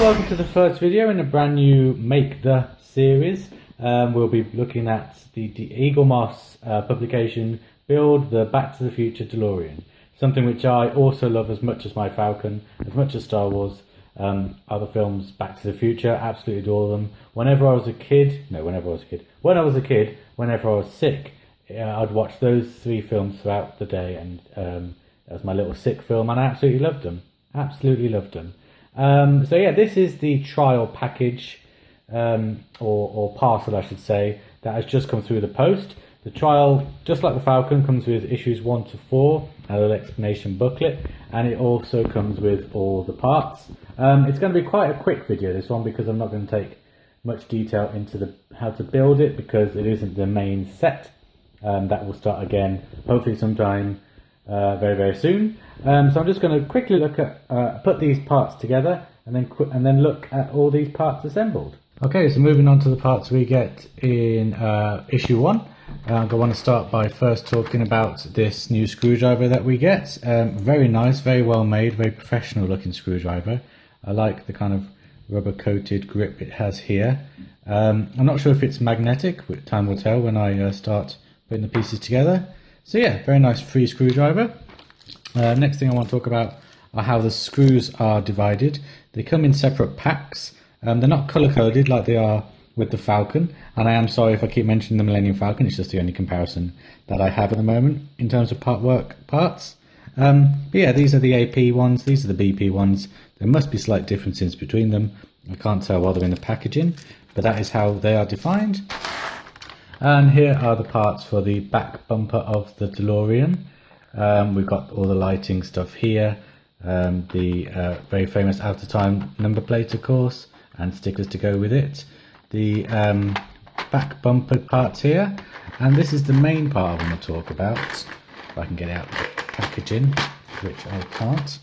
welcome to the first video in a brand new Make The series. We'll be looking at the Eagle Moss publication, Build the Back to the Future DeLorean. Something which I also love as much as my Falcon, as much as Star Wars, other films, Back to the Future, absolutely adore them. Whenever I was sick, I'd watch those three films throughout the day, and that was my little sick film, and I absolutely loved them. So yeah, this is the trial package, or parcel I should say, that has just come through the post. The trial, just like the Falcon, comes with issues 1 to 4, a little explanation booklet, and it also comes with all the parts. It's going to be quite a quick video, this one, because I'm not going to take much detail into how to build it, because it isn't the main set. That will start again, hopefully sometime very, very soon. So I'm just going to quickly look at put these parts together, and then look at all these parts assembled. Okay, so moving on to the parts we get in issue 1. I want to start by first talking about this new screwdriver that we get. Very nice, very well made, very professional looking screwdriver. I like the kind of rubber coated grip it has here. I'm not sure if it's magnetic, but time will tell when I start putting the pieces together. So yeah, very nice free screwdriver. Next thing I want to talk about are how the screws are divided. They come in separate packs. They're not color coded like they are with the Falcon, and I am sorry if I keep mentioning the Millennium Falcon. It's just the only comparison that I have at the moment in terms of parts. But yeah, these are the AP ones, these are the BP ones. There must be slight differences between them. I can't tell while they're in the packaging, but that is how they are defined. And here are the parts for the back bumper of the DeLorean. We've got all the lighting stuff here, the very famous Out of Time number plate, of course, and stickers to go with it. The back bumper parts here, and this is the main part I want to talk about. If I can get out the packaging, which I can't.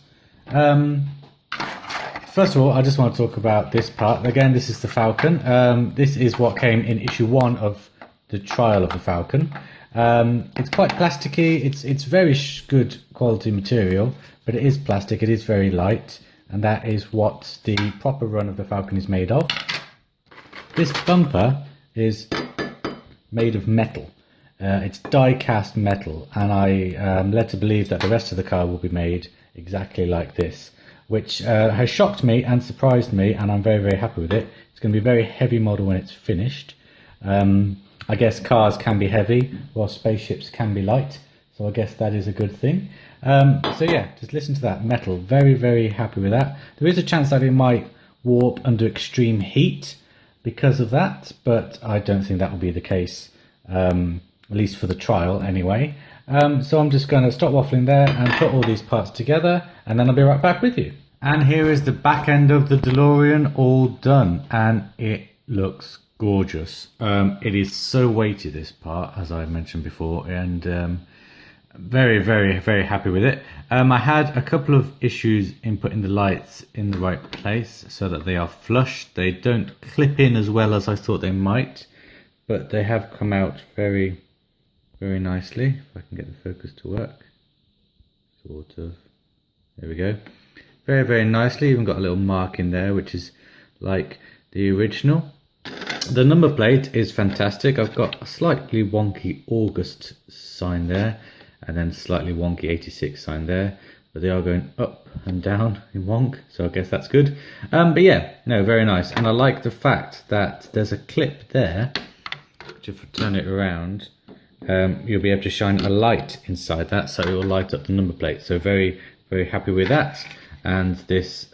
First of all, I just want to talk about this part. Again, this is the Falcon. This is what came in issue 1 of the trial of the Falcon. It's quite plasticky. It's very good quality material, but it is plastic. It is very light, and that is what the proper run of the Falcon is made of. This bumper is made of metal. It's die-cast metal, and I am led to believe that the rest of the car will be made exactly like this, which has shocked me and surprised me, and I'm very, very happy with it. It's going to be a very heavy model when it's finished. I guess cars can be heavy, while spaceships can be light, so I guess that is a good thing. So yeah, just listen to that, metal. Very, very happy with that. There is a chance that it might warp under extreme heat because of that, but I don't think that will be the case, at least for the trial anyway. So I'm just going to stop waffling there and put all these parts together, and then I'll be right back with you. And here is the back end of the DeLorean all done, and it looks gorgeous. It is so weighty, this part, as I mentioned before, and very, very, very happy with it. I had a couple of issues in putting the lights in the right place so that they are flush. They don't clip in as well as I thought they might, but they have come out very, very nicely. If I can get the focus to work, sort of. There we go. Very, very nicely. Even got a little mark in there, which is like the original. The number plate is fantastic. I've got a slightly wonky August sign there, and then slightly wonky 86 sign there, but they are going up and down in wonk, so I guess that's good. But yeah, no, very nice. And I like the fact that there's a clip there, which if I turn it around, you'll be able to shine a light inside that, so it will light up the number plate. So very, very happy with that. And this,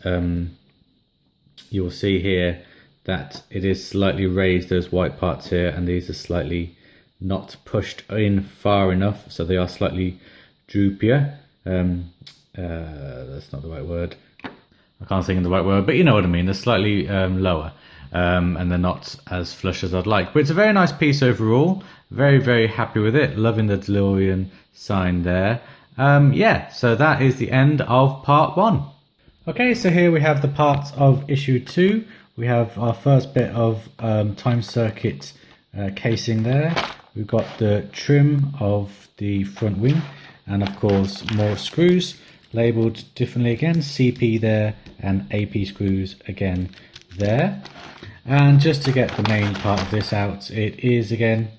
you will see here that it is slightly raised, those white parts here, and these are slightly not pushed in far enough, so they are slightly droopier. That's not the right word. I can't think of the right word, but you know what I mean. They're slightly lower, and they're not as flush as I'd like. But it's a very nice piece overall. Very, very happy with it. Loving the DeLorean sign there. Yeah, so that is the end of part 1. Okay, so here we have the parts of issue 2. We have our first bit of time circuit casing there. We've got the trim of the front wing, and of course more screws. labelled differently again, CP there and AP screws again there. And just to get the main part of this out, it is again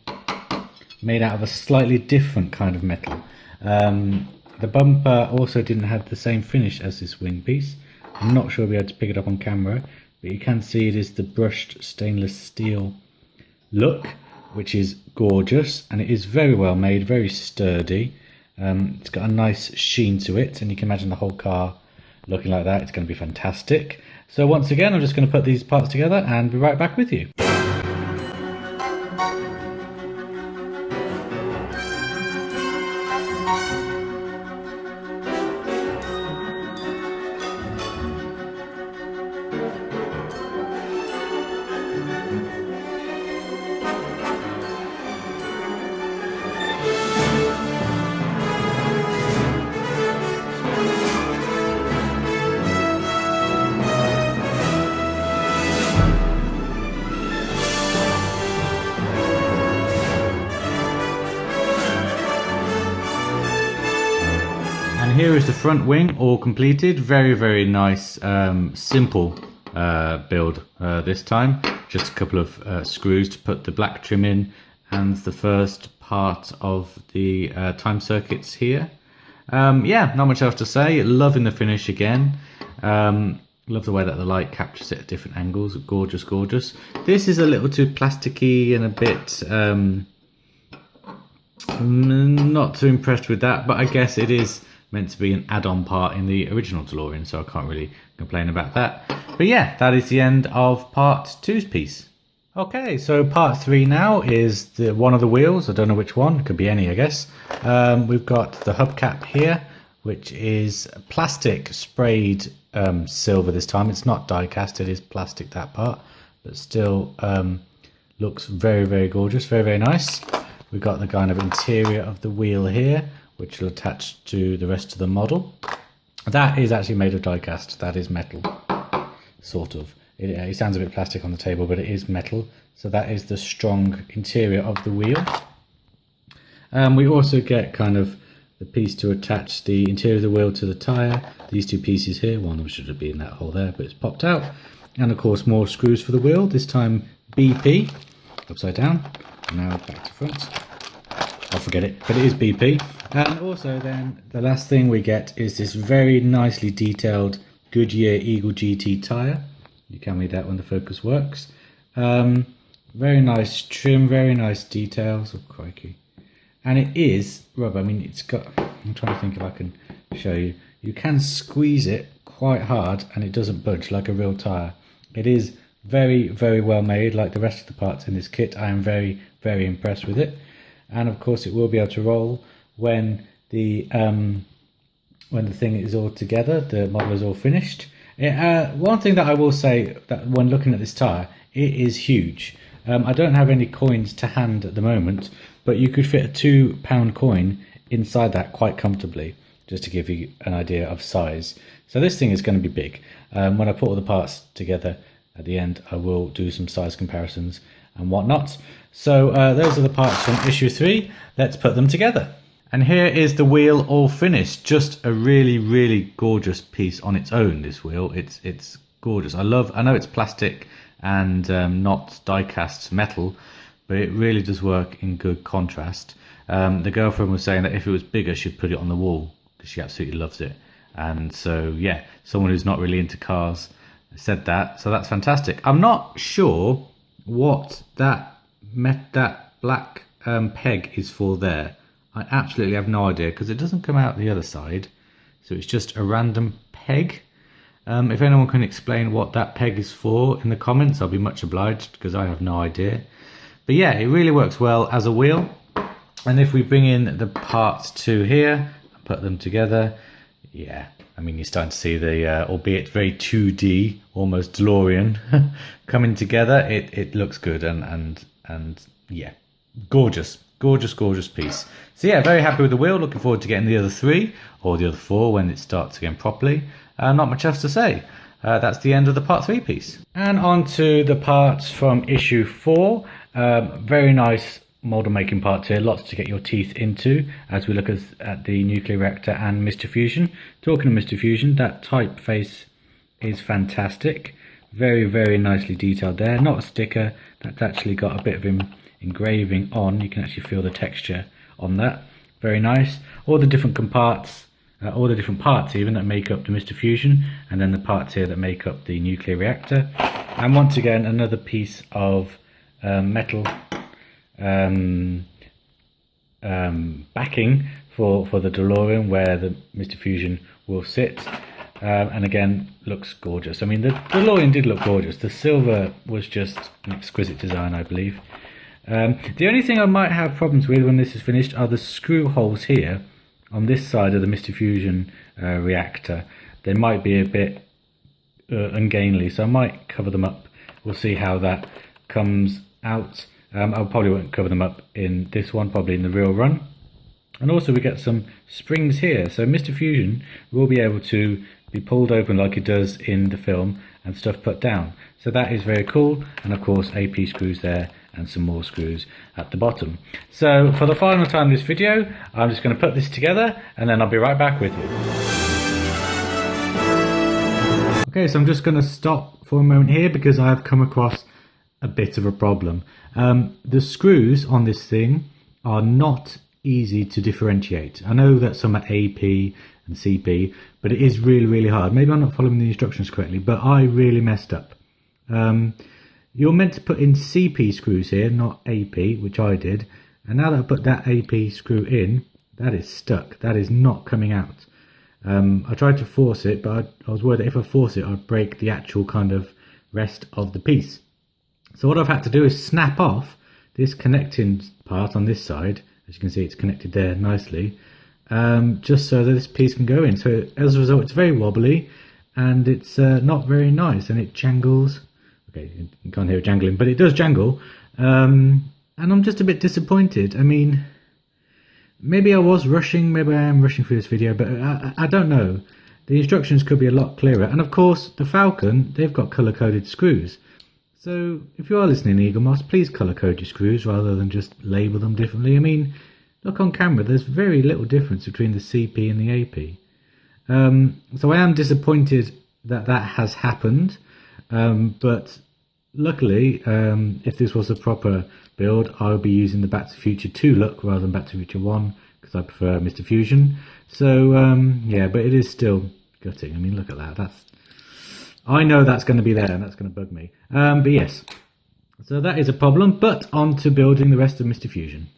made out of a slightly different kind of metal. The bumper also didn't have the same finish as this wing piece. I'm not sure we'll be able to pick it up on camera, but you can see it is the brushed stainless steel look, which is gorgeous, and it is very well made, very sturdy. It's got a nice sheen to it, and you can imagine the whole car looking like that. It's going to be fantastic. So once again, I'm just going to put these parts together and be right back with you. Here is the front wing all completed. Very, very nice, simple build this time. Just a couple of screws to put the black trim in and the first part of the time circuits here. Yeah, not much else to say. Loving the finish again. Love the way that the light captures it at different angles. Gorgeous, gorgeous. This is a little too plasticky and a bit... not too impressed with that, but I guess it is meant to be an add-on part in the original DeLorean, so I can't really complain about that. But yeah, that is the end of part 2's piece. Okay, so part 3 now is the one of the wheels. I don't know which one, it could be any, I guess. We've got the hubcap here, which is plastic sprayed silver this time. It's not die cast, it is plastic, that part, but still looks very, very gorgeous, very, very nice. We've got the kind of interior of the wheel here, which will attach to the rest of the model. That is actually made of die cast. That is metal, sort of. It sounds a bit plastic on the table, but it is metal. So that is the strong interior of the wheel. We also get kind of the piece to attach the interior of the wheel to the tyre. These two pieces here, one of them should have been in that hole there, but it's popped out. And of course more screws for the wheel, this time BP, upside down. Now back to front. I'll forget it, but it is BP. And also then the last thing we get is this very nicely detailed Goodyear Eagle GT tyre. You can read that when the focus works. Very nice trim, very nice details. Oh, crikey. And it is rubber. I mean, it's got, I'm trying to think if I can show you. You can squeeze it quite hard and it doesn't budge like a real tyre. It is very, very well made, like the rest of the parts in this kit. I am very, very impressed with it. And of course it will be able to roll when the thing is all together, the model is all finished. One thing that I will say, that when looking at this tyre, it is huge. I don't have any coins to hand at the moment, but you could fit a £2 coin inside that quite comfortably, just to give you an idea of size. So this thing is going to be big. When I put all the parts together at the end, I will do some size comparisons and whatnot. So those are the parts from issue 3. Let's put them together. And here is the wheel all finished. Just a really, really gorgeous piece on its own, this wheel. It's gorgeous. I know it's plastic and not die-cast metal, but it really does work in good contrast. The girlfriend was saying that if it was bigger, she'd put it on the wall because she absolutely loves it. And so, yeah, someone who's not really into cars said that. So that's fantastic. I'm not sure what that black peg is for there. I absolutely have no idea because it doesn't come out the other side. So it's just a random peg. If anyone can explain what that peg is for in the comments, I'll be much obliged because I have no idea. But yeah, it really works well as a wheel. And if we bring in the parts to here and put them together, yeah, I mean, you're starting to see the, albeit very 2D, almost DeLorean, coming together. It looks good and yeah, gorgeous, gorgeous, gorgeous piece. So yeah, very happy with the wheel. Looking forward to getting the other 3 or the other 4 when it starts again properly. Not much else to say. That's the end of the part 3 piece. And on to the parts from issue 4. Very nice model making parts here, lots to get your teeth into as we look at the nuclear reactor and Mr. Fusion. Talking of Mr. Fusion, that typeface is fantastic. Very, very nicely detailed there. Not a sticker, that's actually got a bit of engraving on. You can actually feel the texture on that. Very nice. All the different compartments, all the different parts even that make up the Mr. Fusion, and then the parts here that make up the nuclear reactor. And once again, another piece of metal backing for the DeLorean where the Mr. Fusion will sit. And again, looks gorgeous. I mean, the DeLorean did look gorgeous. The silver was just an exquisite design, I believe. The only thing I might have problems with when this is finished are the screw holes here on this side of the Mr. Fusion reactor. They might be a bit ungainly, so I might cover them up. We'll see how that comes out. I probably won't cover them up in this one, probably in the real run. And also we get some springs here, so Mr. Fusion will be able to be pulled open like it does in the film and stuff put down. So that is very cool, and of course AP screws there and some more screws at the bottom. So for the final time in this video, I'm just going to put this together and then I'll be right back with you. Okay, so I'm just going to stop for a moment here because I have come across a bit of a problem. The screws on this thing are not easy to differentiate. I know that some are AP and CP, but it is really, really hard. Maybe I'm not following the instructions correctly, but I really messed up. You're meant to put in CP screws here, not AP, which I did. And now that I put that AP screw in, that is stuck. That is not coming out. I tried to force it, but I was worried that if I force it, I'd break the actual kind of rest of the piece. So what I've had to do is snap off this connecting part on this side. As you can see, it's connected there nicely, just so that this piece can go in. So as a result, it's very wobbly and it's not very nice, and it jangles. Okay, you can't hear it jangling, but it does jangle. And I'm just a bit disappointed. I mean, maybe I was rushing, maybe I am rushing through this video, but I don't know. The instructions could be a lot clearer. And of course, the Falcon, they've got colour-coded screws. So if you are listening, Eagle Moss, please colour code your screws rather than just label them differently. I mean, look on camera, there's very little difference between the CP and the AP. So I am disappointed that that has happened, but luckily, if this was a proper build, I would be using the Back to the Future 2 look rather than Back to the Future 1 because I prefer Mr. Fusion. So yeah, but it is still gutting. I mean, look at that. I know that's going to be there and that's going to bug me. But yes, so that is a problem, but on to building the rest of Mr. Fusion.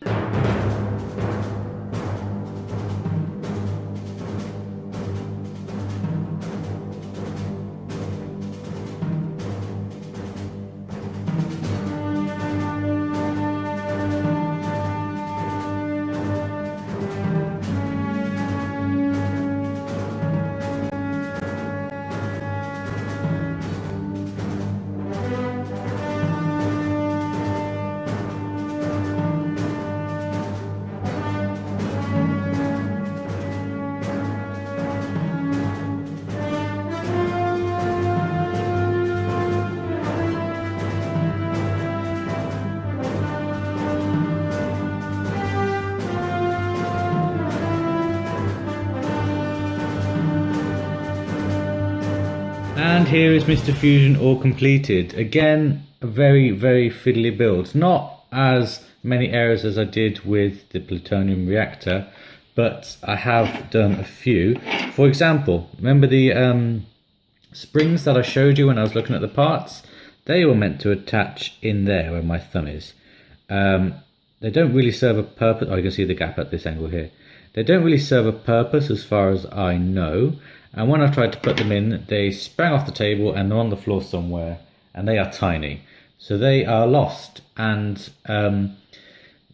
And here is Mr. Fusion all completed. Again, a very, very fiddly build. Not as many errors as I did with the plutonium reactor, but I have done a few. For example, remember the springs that I showed you when I was looking at the parts? They were meant to attach in there where my thumb is. They don't really serve a purpose. Oh, you can see the gap at this angle here. They don't really serve a purpose as far as I know. And when I tried to put them in, they sprang off the table and they're on the floor somewhere, and they are tiny. So they are lost, and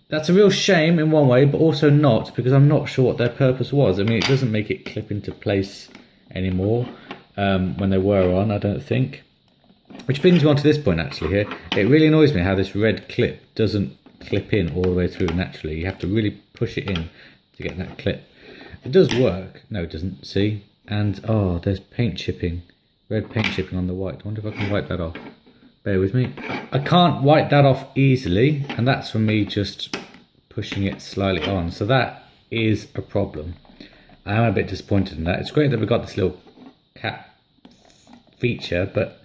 that's a real shame in one way, but also not, because I'm not sure what their purpose was. I mean, it doesn't make it clip into place anymore when they were on, I don't think. Which brings me on to this point actually here. It really annoys me how this red clip doesn't clip in all the way through naturally. You have to really push it in to get that clip. It does work. No, it doesn't. See? And oh, there's paint chipping, red paint chipping on the white. I wonder if I can wipe that off. Bear with me. I can't wipe that off easily, and that's from me just pushing it slightly on. So that is a problem. I am a bit disappointed in that. It's great that we've got this little cap feature, but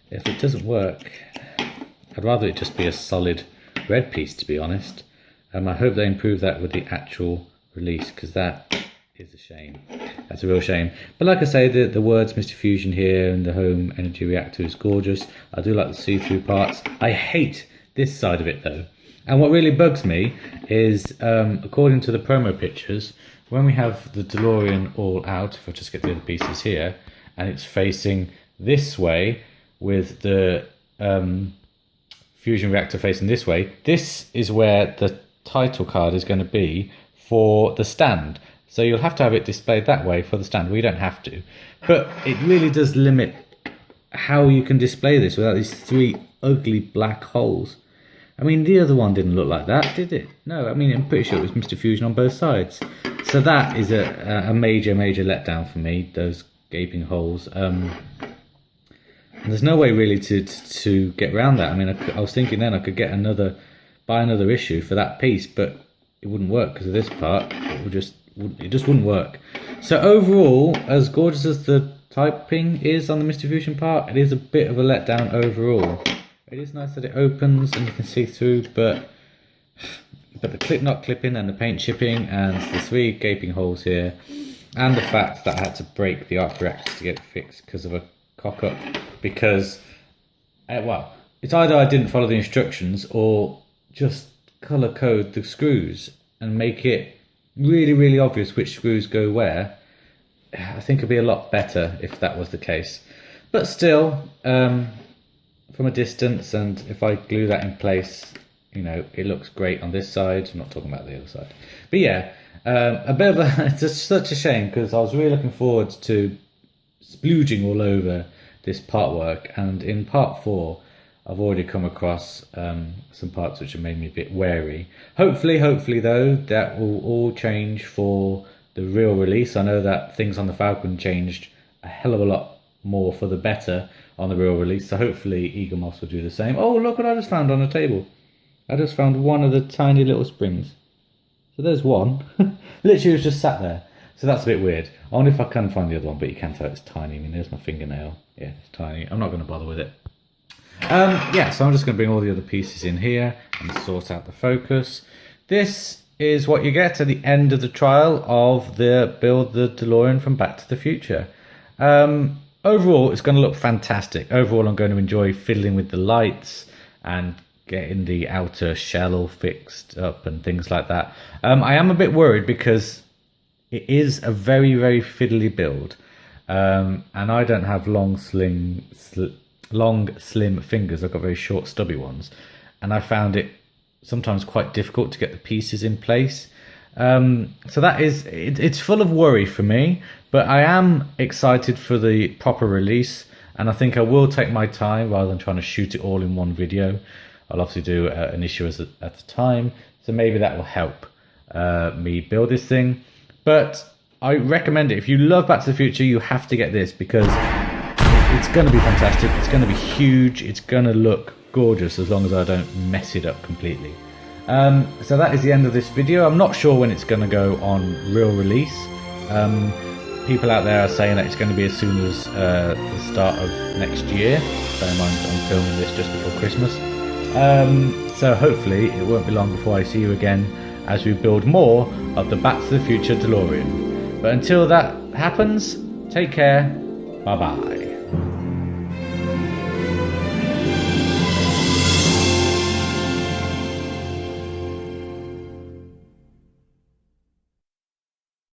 if it doesn't work, I'd rather it just be a solid red piece, to be honest. I hope they improve that with the actual release, because that is a shame. That's a real shame. But like I say, the words Mr. Fusion here and the home energy reactor is gorgeous. I do like the see-through parts. I hate this side of it though. And what really bugs me is, according to the promo pictures, when we have the DeLorean all out, if I just get the other pieces here, and it's facing this way with the fusion reactor facing this way, this is where the title card is going to be for the stand. So you'll have to have it displayed that way for the stand. We don't have to. But it really does limit how you can display this without these three ugly black holes. I mean, the other one didn't look like that, did it? No, I mean, I'm pretty sure it was Mr. Fusion on both sides. So that is a major, major letdown for me, those gaping holes. And there's no way really to get around that. I mean, I was thinking then I could get buy another issue for that piece, but it wouldn't work because of this part. It just wouldn't work. So overall, as gorgeous as the typing is on the Mr. Fusion part, it is a bit of a letdown overall. It is nice that it opens and you can see through, but the clip not clipping and the paint chipping and the three gaping holes here, and the fact that I had to break the arc reactor to get it fixed because of a cock up, because well, it's either I didn't follow the instructions or just color code the screws and make it really, really obvious which screws go where. I think it'd be a lot better if that was the case. But still, from a distance, and if I glue that in place, you know, it looks great on this side. I'm not talking about the other side. But yeah, a bit of it's just such a shame, because I was really looking forward to splooging all over this part work, and in part 4 I've already come across some parts which have made me a bit wary. Hopefully though, that will all change for the real release. I know that things on the Falcon changed a hell of a lot more for the better on the real release, so hopefully Eagle Moss will do the same. Oh, look what I just found on the table. I just found one of the tiny little springs. So there's one. Literally it was just sat there. So that's a bit weird. I wonder if I can find the other one, but you can tell it's tiny. I mean, there's my fingernail. Yeah, it's tiny. I'm not going to bother with it. Yeah, so I'm just going to bring all the other pieces in here and sort out the focus. This is what you get at the end of the trial of the Build the DeLorean from Back to the Future. Overall, it's going to look fantastic. Overall, I'm going to enjoy fiddling with the lights and getting the outer shell all fixed up and things like that. I am a bit worried because it is a very, very fiddly build. And I don't have long, slim fingers. I've got very short, stubby ones. And I found it sometimes quite difficult to get the pieces in place. So that is, it's full of worry for me, but I am excited for the proper release, and I think I will take my time rather than trying to shoot it all in one video. I'll obviously do an issue at a time, so maybe that will help me build this thing. But I recommend it. If you love Back to the Future, you have to get this, because it's going to be fantastic. It's going to be huge. It's going to look gorgeous as long as I don't mess it up completely. So that is the end of this video. I'm not sure when it's going to go on real release. People out there are saying that it's going to be as soon as the start of next year. Bear in mind I'm filming this just before Christmas. So hopefully it won't be long before I see you again as we build more of the Back to the Future DeLorean. But until that happens, take care. Bye bye.